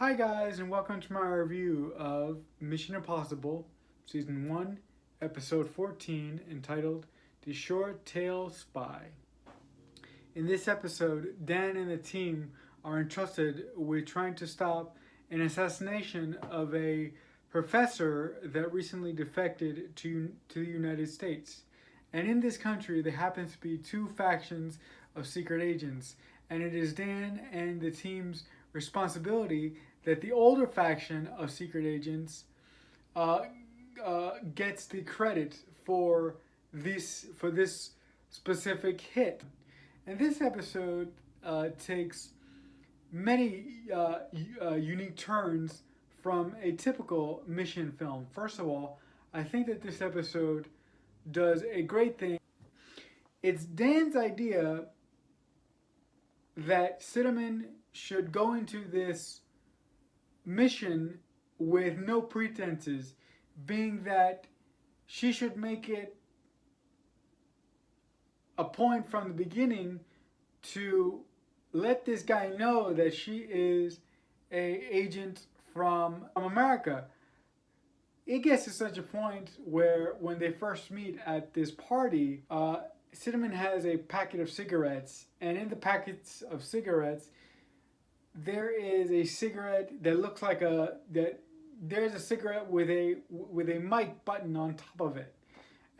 Hi guys, and welcome to my review of Mission Impossible Season 1, Episode 14, entitled The Short Tail Spy. In this episode, Dan and the team are entrusted with trying to stop an assassination of a professor that recently defected to the United States. And in this country, there happens to be two factions of secret agents, and it is Dan and the team's responsibility that the older faction of secret agents uh, gets the credit for this specific hit. And this episode takes many unique turns from a typical mission film. First of all, I think that this episode does a great thing. It's Dan's idea that Cinnamon should go into this mission with no pretenses, being that she should make it a point from the beginning to let this guy know that she is a agent from America. It gets to such a point where when they first meet at this party, Cinnamon has a packet of cigarettes, and in the packets of cigarettes, there is a cigarette that looks like there's a cigarette with a mic button on top of it,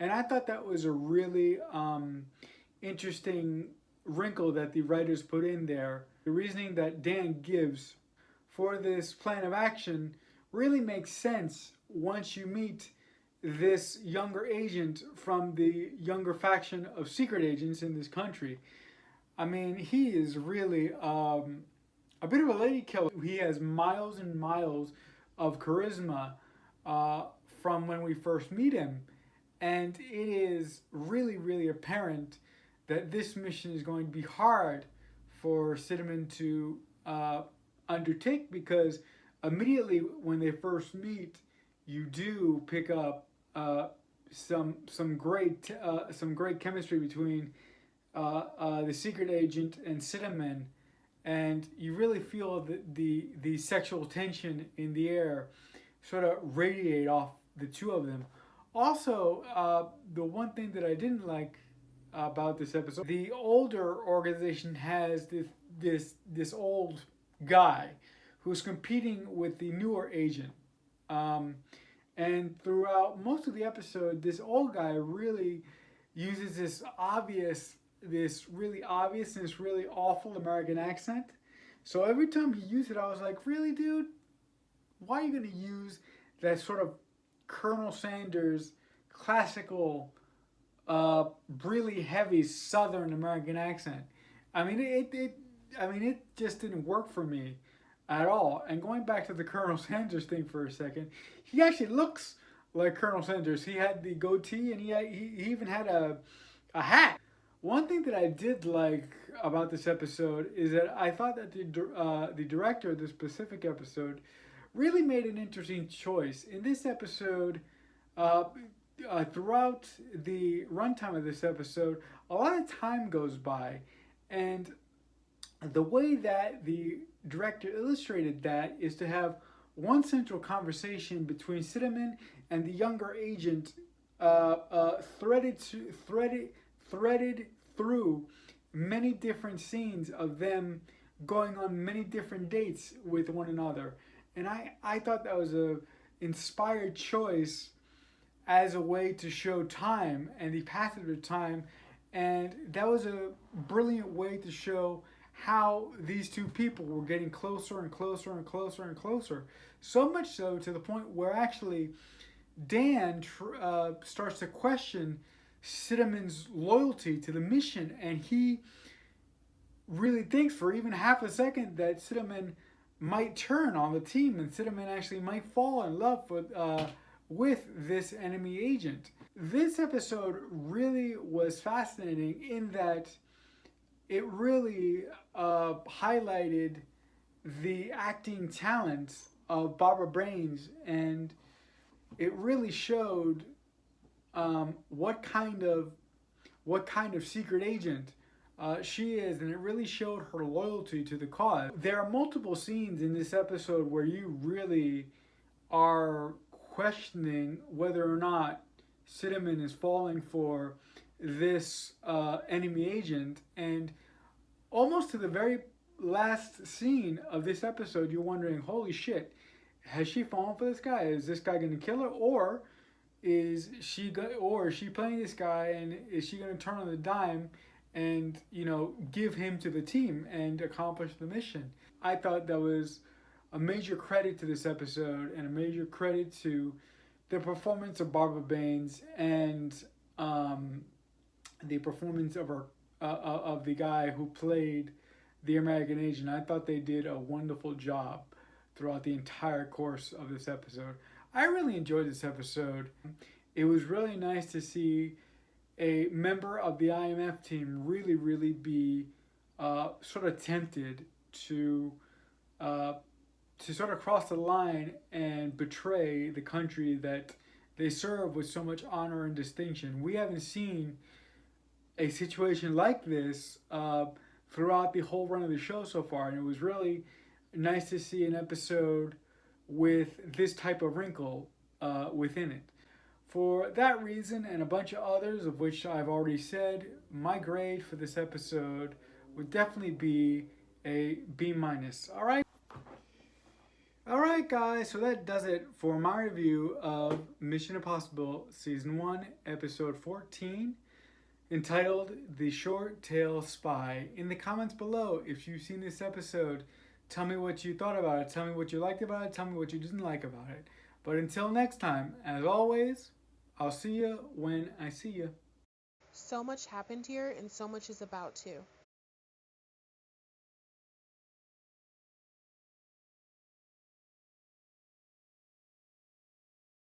and I thought that was a really interesting wrinkle that the writers put in there. The reasoning that Dan gives for this plan of action really makes sense once you meet this younger agent from the younger faction of secret agents in this country. I mean, he is really a bit of a lady killer. He has miles and miles of charisma from when we first meet him. And it is really, really apparent that this mission is going to be hard for Cinnamon to undertake, because immediately when they first meet, you do pick up some great chemistry between the secret agent and Cinnamon, and you really feel the sexual tension in the air sort of radiate off the two of them. Also, the one thing that I didn't like about this episode, the older organization has this old guy who's competing with the newer agent. And throughout most of the episode, this old guy really uses this really obvious and this really awful American accent. So every time he used it, I was like, really, dude? Why are you going to use that sort of Colonel Sanders classical, really heavy Southern American accent? I mean, it just didn't work for me at all. And going back to the Colonel Sanders thing for a second, he actually looks like Colonel Sanders. He had the goatee, and he even had a hat. One thing that I did like about this episode is that I thought that the director of this specific episode really made an interesting choice. In this episode, throughout the runtime of this episode, a lot of time goes by, and the way that the director illustrated that is to have one central conversation between Cinnamon and the younger agent, threaded through many different scenes of them going on many different dates with one another. And I thought that was a inspired choice as a way to show time and the passage of time. And that was a brilliant way to show how these two people were getting closer and closer and closer and closer. So much so to the point where actually Dan starts to question Cinnamon's loyalty to the mission, and he really thinks for even half a second that Cinnamon might turn on the team, and Cinnamon actually might fall in love with this enemy agent. This episode really was fascinating in that it really highlighted the acting talents of Barbara Brains, and it really showed what kind of secret agent she is, and it really showed her loyalty to the cause. There are multiple scenes in this episode where you really are questioning whether or not Cinnamon is falling for this enemy agent, and almost to the very last scene of this episode, you're wondering, holy shit, has she fallen for this guy? Is this guy going to kill her, or is she playing this guy, and is she going to turn on the dime and give him to the team and accomplish the mission? I thought that was a major credit to this episode and a major credit to the performance of Barbara Baines and the performance of her of the guy who played the American agent. I thought they did a wonderful job throughout the entire course of this episode. I really enjoyed this episode. It was really nice to see a member of the IMF team really be sort of tempted to sort of cross the line and betray the country that they serve with so much honor and distinction. We haven't seen a situation like this throughout the whole run of the show so far, and it was really nice to see an episode with this type of wrinkle within it. For that reason and a bunch of others, of which I've already said, my grade for this episode would definitely be a B-. Alright guys, so that does it for my review of Mission Impossible Season 1, Episode 14, entitled The Short Tail Spy. In the comments below, if you've seen this episode, tell me what you thought about it, tell me what you liked about it, tell me what you didn't like about it. But until next time, as always, I'll see you when I see you. So much happened here, and so much is about to.